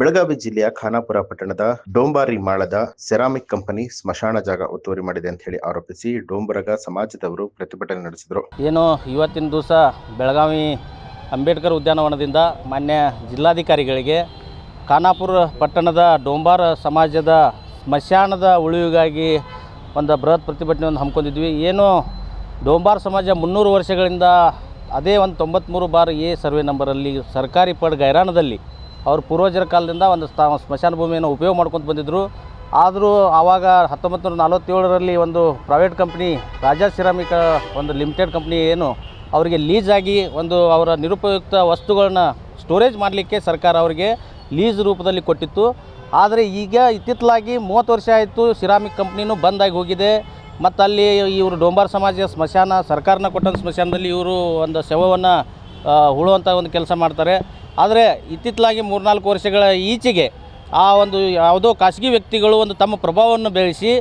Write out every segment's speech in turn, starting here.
ಬೆಳಗಾವಿ ಜಿಲ್ಲೆಯ ಖಾನಾಪುರ ಪಟ್ಟಣದ ಡೋಂಬಾರಿ ಮಾಳದ ceramic company ಸ್ಮಶಾನ ಜಾಗ ಒತ್ತುವರಿ ಮಾಡಿದೆ ಅಂತ ಹೇಳಿ ಆರೋಪಿಸಿ ಡೋಂಬರಗ ಸಮಾಜದವರು ಪ್ರತಿಭಟನೆ ನಡೆಸಿದರು. ಏನು ಇವತ್ತಿನ ದಿವಸ ಬೆಳಗಾವಿ ಅಂಬೇಡ್ಕರ್ ಉದ್ಯಾನವನದಿಂದ ಮಾನ್ಯ ಜಿಲ್ಲಾಧಿಕಾರಿಗಳಿಗೆ ಖಾನಾಪುರ ಪಟ್ಟಣದ ಡೋಂಬಾರ ಸಮಾಜದ ಸ್ಮಶಾನದ ಉಳಿವಿಗಾಗಿ ಒಂದು ಬೃಹತ್ ಪ್ರತಿಭಟನೆಯನ್ನು ಹಮ್ಮಿಕೊಂಡಿದ್ವಿ. ಏನು ಡೋಂಬಾರ ಸಮಾಜ 300 ವರ್ಷಗಳಿಂದ ಅದೇ ಒಂದು 93 ಬಾರ್ ಎ ಸರ್ವೆ ನಂಬರಲ್ಲಿ ಸರ್ಕಾರಿ ಪಡ್ ಗೈರಾಣದಲ್ಲಿ ಅವ್ರ ಪೂರ್ವಜರ ಕಾಲದಿಂದ ಒಂದು ಸ್ಮಶಾನ ಭೂಮಿಯನ್ನು ಉಪಯೋಗ ಮಾಡ್ಕೊಂಡು ಬಂದಿದ್ದರು. ಆದರೂ ಆವಾಗ 1947ರಲ್ಲಿ ಒಂದು ಪ್ರೈವೇಟ್ ಕಂಪ್ನಿ ರಾಜಾ ಸಿರಾಮಿಕ್ ಒಂದು ಲಿಮಿಟೆಡ್ ಕಂಪ್ನಿ ಏನು ಅವರಿಗೆ ಲೀಸ್ ಆಗಿ ಒಂದು ಅವರ ನಿರುಪಯುಕ್ತ ವಸ್ತುಗಳನ್ನ ಸ್ಟೋರೇಜ್ ಮಾಡಲಿಕ್ಕೆ ಸರ್ಕಾರ ಅವರಿಗೆ ಲೀಸ್ ರೂಪದಲ್ಲಿ ಕೊಟ್ಟಿತ್ತು. ಆದರೆ ಈಗ ಇತ್ತಿತ್ತಲಾಗಿ 30 ವರ್ಷ ಆಯಿತು ಸಿರಾಮಿಕ್ ಕಂಪ್ನಿನೂ ಬಂದಾಗಿ ಹೋಗಿದೆ. ಮತ್ತು ಅಲ್ಲಿ ಇವರು ಡೋಂಬಾರ ಸಮಾಜ ಸ್ಮಶಾನ ಸರ್ಕಾರನ ಕೊಟ್ಟಂಥ ಸ್ಮಶಾನದಲ್ಲಿ ಇವರು ಒಂದು ಶವವನ್ನು ಹೂಳುವಂಥ ಒಂದು ಕೆಲಸ ಮಾಡ್ತಾರೆ. ಆದರೆ ಇತ್ತಿತ್ತಲಾಗಿ 3-4 ವರ್ಷಗಳ ಈಚೆಗೆ ಆ ಒಂದು ಯಾವುದೋ ಖಾಸಗಿ ವ್ಯಕ್ತಿಗಳು ಒಂದು ತಮ್ಮ ಪ್ರಭಾವವನ್ನು ಬೆಳೆಸಿ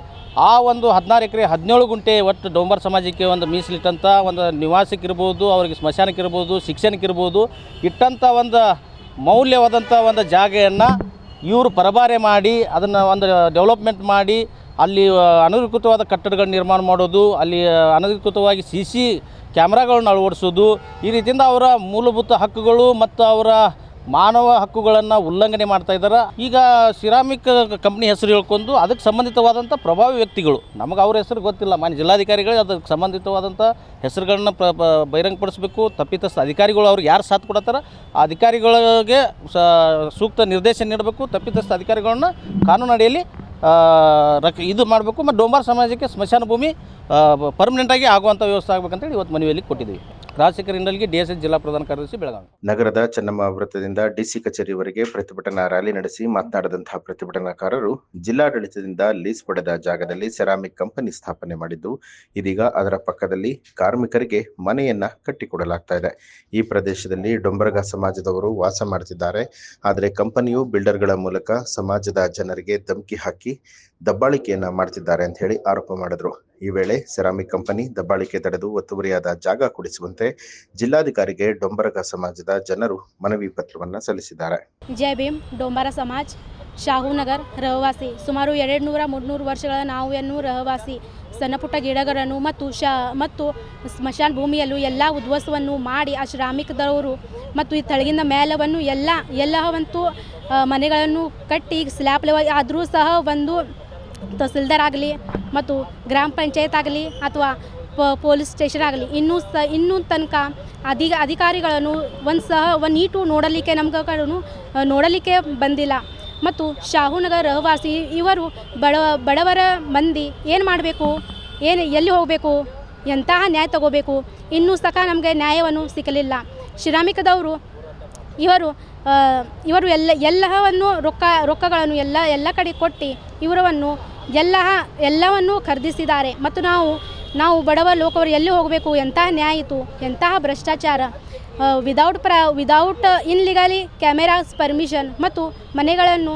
ಆ ಒಂದು 16 ಎಕರೆ 17 ಗುಂಟೆ ಒಟ್ಟು ಡೋಂಬಾರ ಸಮಾಜಕ್ಕೆ ಒಂದು ಮೀಸಲಿಟ್ಟಂಥ ಒಂದು ನಿವಾಸಕ್ಕಿರ್ಬೋದು, ಅವರಿಗೆ ಸ್ಮಶಾನಕ್ಕಿರ್ಬೋದು, ಶಿಕ್ಷಣಕ್ಕಿರ್ಬೋದು ಇಟ್ಟಂಥ ಒಂದು ಮೌಲ್ಯವಾದಂಥ ಒಂದು ಜಾಗೆಯನ್ನು ಇವರು ಪರಬಾರೆ ಮಾಡಿ ಅದನ್ನು ಒಂದು ಡೆವಲಪ್ಮೆಂಟ್ ಮಾಡಿ ಅಲ್ಲಿ ಅನಧಿಕೃತವಾದ ಕಟ್ಟಡಗಳ ನಿರ್ಮಾಣ ಮಾಡೋದು, ಅಲ್ಲಿ ಅನಧಿಕೃತವಾಗಿ CC ಕ್ಯಾಮ್ರಾಗಳನ್ನ ಅಳವಡಿಸೋದು, ಈ ರೀತಿಯಿಂದ ಅವರ ಮೂಲಭೂತ ಹಕ್ಕುಗಳು ಮತ್ತು ಅವರ ಮಾನವ ಹಕ್ಕುಗಳನ್ನು ಉಲ್ಲಂಘನೆ ಮಾಡ್ತಾ ಇದ್ದಾರೆ. ಈಗ ಸಿರಾಮಿಕ್ ಕಂಪ್ನಿ ಹೆಸರು ಹೇಳ್ಕೊಂಡು ಅದಕ್ಕೆ ಸಂಬಂಧಿತವಾದಂಥ ಪ್ರಭಾವಿ ವ್ಯಕ್ತಿಗಳು, ನಮಗೆ ಅವ್ರ ಹೆಸರು ಗೊತ್ತಿಲ್ಲ, ಮಾನ್ಯ ಜಿಲ್ಲಾಧಿಕಾರಿಗಳು ಅದಕ್ಕೆ ಸಂಬಂಧಿತವಾದಂಥ ಹೆಸರುಗಳನ್ನ ಬಹಿರಂಗಪಡಿಸಬೇಕು. ತಪ್ಪಿತಸ್ಥ ಅಧಿಕಾರಿಗಳು ಅವ್ರಿಗೆ ಯಾರು ಸಾಥ್ ಕೊಡತ್ತಾರ ಆ ಅಧಿಕಾರಿಗಳಿಗೆ ಸೂಕ್ತ ನಿರ್ದೇಶನ ನೀಡಬೇಕು. ತಪ್ಪಿತಸ್ಥ ಅಧಿಕಾರಿಗಳನ್ನ ಕಾನೂನು ಅಡಿಯಲ್ಲಿ ಇದು ಮಾಡಬೇಕು. ಮತ್ತು ಡೋಂಬಾರ ಸಮಾಜಕ್ಕೆ ಸ್ಮಶಾನ ಭೂಮಿ ಪರ್ಮನೆಂಟಾಗಿ ಆಗುವಂಥ ವ್ಯವಸ್ಥೆ ಆಗಬೇಕಂತೇಳಿ ಇವತ್ತು ಮನವಿಯಲ್ಲಿ ಕೊಟ್ಟಿದ್ದೀವಿ. ರಾಜಶೇಖರ್ ಇಂಡಲ್ಗಿ, DSS ಜಿಲ್ಲಾ ಪ್ರಧಾನ ಕಾರ್ಯದರ್ಶಿ, ಬೆಳಗಾವಿ. ನಗರದ ಚೆನ್ನಮ್ಮ ವೃತ್ತದಿಂದ DC ಕಚೇರಿವರೆಗೆ ಪ್ರತಿಭಟನಾ ರ್ಯಾಲಿ ನಡೆಸಿ ಮಾತನಾಡಿದಂತಹ ಪ್ರತಿಭಟನಾಕಾರರು ಜಿಲ್ಲಾಡಳಿತದಿಂದ ಲೀಸ್ ಪಡೆದ ಜಾಗದಲ್ಲಿ ಸೆರಾಮಿಕ್ ಕಂಪನಿ ಸ್ಥಾಪನೆ ಮಾಡಿದ್ದು ಇದೀಗ ಅದರ ಪಕ್ಕದಲ್ಲಿ ಕಾರ್ಮಿಕರಿಗೆ ಮನೆಯನ್ನ ಕಟ್ಟಿಕೊಡಲಾಗ್ತಾ ಇದೆ. ಈ ಪ್ರದೇಶದಲ್ಲಿ ಡೊಂಬರಗ ಸಮಾಜದವರು ವಾಸ ಮಾಡುತ್ತಿದ್ದಾರೆ. ಆದರೆ ಕಂಪನಿಯು ಬಿಲ್ಡರ್ಗಳ ಮೂಲಕ ಸಮಾಜದ ಜನರಿಗೆ ಧಮಕಿ ಹಾಕಿ ದಬ್ಬಾಳಿಕೆಯನ್ನ ಮಾಡ್ತಿದ್ದಾರೆ ಅಂತ ಹೇಳಿ ಆರೋಪ ಮಾಡಿದ್ರು. ಈ ವೇಳೆ ಸೆರಾಮಿಕ್ ಕಂಪನಿ ದಬ್ಬಾಳಿಕೆ ತಡೆದು ಒತ್ತುವರಿಯಾದ ಜಾಗ ಕೊಡಿಸುವಂತೆ ಜಿಲ್ಲಾಧಿಕಾರಿಗೆ ಡೊಂಬರಗ ಸಮಾಜದ ಜನರು ಮನವಿ ಪತ್ರವನ್ನು ಸಲ್ಲಿಸಿದ್ದಾರೆ. ಜೈ ಭೀಮ್. ಡೊಂಬಾರ ಸಮಾಜ್, ಶಾಹುನಗರ್ ರಹವಾಸಿ. ಸುಮಾರು 200-300 ವರ್ಷಗಳ ನಾವು ರಹವಾಸಿ. ಸಣ್ಣ ಪುಟ್ಟ ಗಿಡಗಳನ್ನು ಮತ್ತು ಸ್ಮಶಾನ ಭೂಮಿಯಲ್ಲೂ ಎಲ್ಲ ಉದ್ವಸವನ್ನು ಮಾಡಿ ಆ ಶ್ರಾಮಿಕದವರು ಮತ್ತು ಈ ತಳಗಿನ ಮೇಲವನ್ನು ಎಲ್ಲವಂತೂ ಮನೆಗಳನ್ನು ಕಟ್ಟಿ ಸ್ಲ್ಯಾಬ್ ಲೆವೆಲ್ ಆದರೂ ಸಹ ಒಂದು ತಹಸೀಲ್ದಾರ್ ಆಗಲಿ ಮತ್ತು ಗ್ರಾಮ ಪಂಚಾಯತ್ ಆಗಲಿ ಅಥವಾ ಪೊಲೀಸ್ ಸ್ಟೇಷನ್ ಆಗಲಿ ಇನ್ನೂ ತನಕ ಅಧಿಕಾರಿಗಳನ್ನು ಒಂದು ನೀಟು ನೋಡಲಿಕ್ಕೆ ನೋಡಲಿಕ್ಕೆ ಬಂದಿಲ್ಲ. ಮತ್ತು ಶಾಹುನಗರ ರಹವಾಸಿ ಇವರು ಬಡವರ ಮಂದಿ ಏನು ಮಾಡಬೇಕು, ಎಲ್ಲಿ ಹೋಗಬೇಕು, ಎಂತಹ ನ್ಯಾಯ ತಗೋಬೇಕು, ಇನ್ನೂ ಸಹ ನಮಗೆ ನ್ಯಾಯವನ್ನು ಸಿಗಲಿಲ್ಲ. ಶ್ರಾಮಿಕದವರು ಇವರು ಎಲ್ಲವನ್ನು ರೊಕ್ಕಗಳನ್ನು ಎಲ್ಲ ಕಡೆ ಕೊಟ್ಟು ಇವರನ್ನು ಎಲ್ಲವನ್ನು ಖರೀದಿಸಿದ್ದಾರೆ. ಮತ್ತು ನಾವು ಬಡವ ಲೋಕವರು ಎಲ್ಲಿ ಹೋಗಬೇಕು, ಎಂತಹ ನ್ಯಾಯ ಇತ್ತು, ಎಂತಹ ಭ್ರಷ್ಟಾಚಾರ, ವಿದೌಟ್ ಇನ್ಲೀಗಲಿ ಕ್ಯಾಮೆರಾಸ್ ಪರ್ಮಿಷನ್ ಮತ್ತು ಮನೆಗಳನ್ನು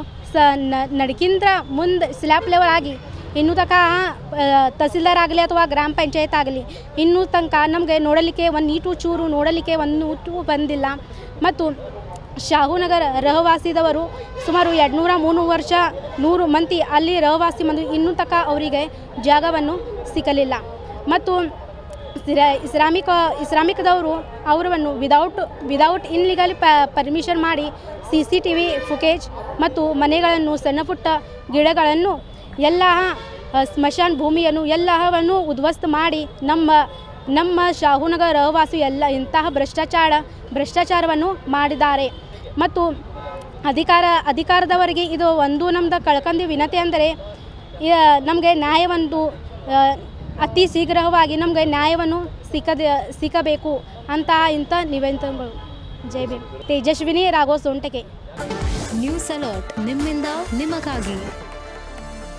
ನಡಕಿಂತ ಮುಂದೆ ಸ್ಲ್ಯಾಬ್ ಲೆವೆಲ್ ಆಗಿ ಇನ್ನೂ ತನಕ ತಹಸೀಲ್ದಾರ್ ಆಗಲಿ ಅಥವಾ ಗ್ರಾಮ ಪಂಚಾಯತ್ ಆಗಲಿ ಇನ್ನೂ ತನಕ ನಮಗೆ ನೋಡಲಿಕ್ಕೆ ಒಂದು ನೀಟು ಚೂರು ನೋಡಲಿಕ್ಕೆ ಒಂದು ಬಂದಿಲ್ಲ. ಮತ್ತು ಶಾಹುನಗರ ರಹವಾಸಿದವರು ಸುಮಾರು 200-300 ವರ್ಷ 100 ಮಂದಿ ಅಲ್ಲಿ ರಹವಾಸಿ ಮಂದಿ ಇನ್ನೂ ತನಕ ಅವರಿಗೆ ಜಾಗವನ್ನು ಸಿಗಲಿಲ್ಲ. ಮತ್ತು ಇಸ್ಲಾಮಿಕ್ದವರು ಅವರನ್ನು ವಿದೌಟ್ ಇನ್ಲೀಗಲ್ ಪರ್ಮಿಷನ್ ಮಾಡಿ CCTV ಫುಟೇಜ್ ಮತ್ತು ಮನೆಗಳನ್ನು ಸಣ್ಣ ಪುಟ್ಟ ಗಿಡಗಳನ್ನು ಎಲ್ಲ ಸ್ಮಶಾನ ಭೂಮಿಯನ್ನು ಎಲ್ಲವನ್ನು ಉದ್ವಸ್ತು ಮಾಡಿ ನಮ್ಮ ಶಾಹುನಗರ ರಹವಾಸಿ ಇಂತಹ ಭ್ರಷ್ಟಾಚಾರವನ್ನು ಮಾಡಿದ್ದಾರೆ. ಮತ್ತು ಅಧಿಕಾರದವರಿಗೆ ಇದು ಒಂದು ನಮ್ಮದು ಕಳ್ಕೊಂಡ ವಿನಂತಿ ಅಂದರೆ ನಮಗೆ ನ್ಯಾಯವನ್ನು ಅತಿ ಶೀಘ್ರವಾಗಿ ನಮಗೆ ನ್ಯಾಯವನ್ನು ಸಿಗಬೇಕು ಇಂಥ ನಿವೇದನೆಗಳು. ಜೈ ಭೀಮ್. ತೇಜಸ್ವಿನಿ ರಾಘವ್ ಸೊಂಟಕೆ. ನ್ಯೂಸ್ ಅಲರ್ಟ್, ನಿಮ್ಮಿಂದ ನಿಮಗಾಗಿ.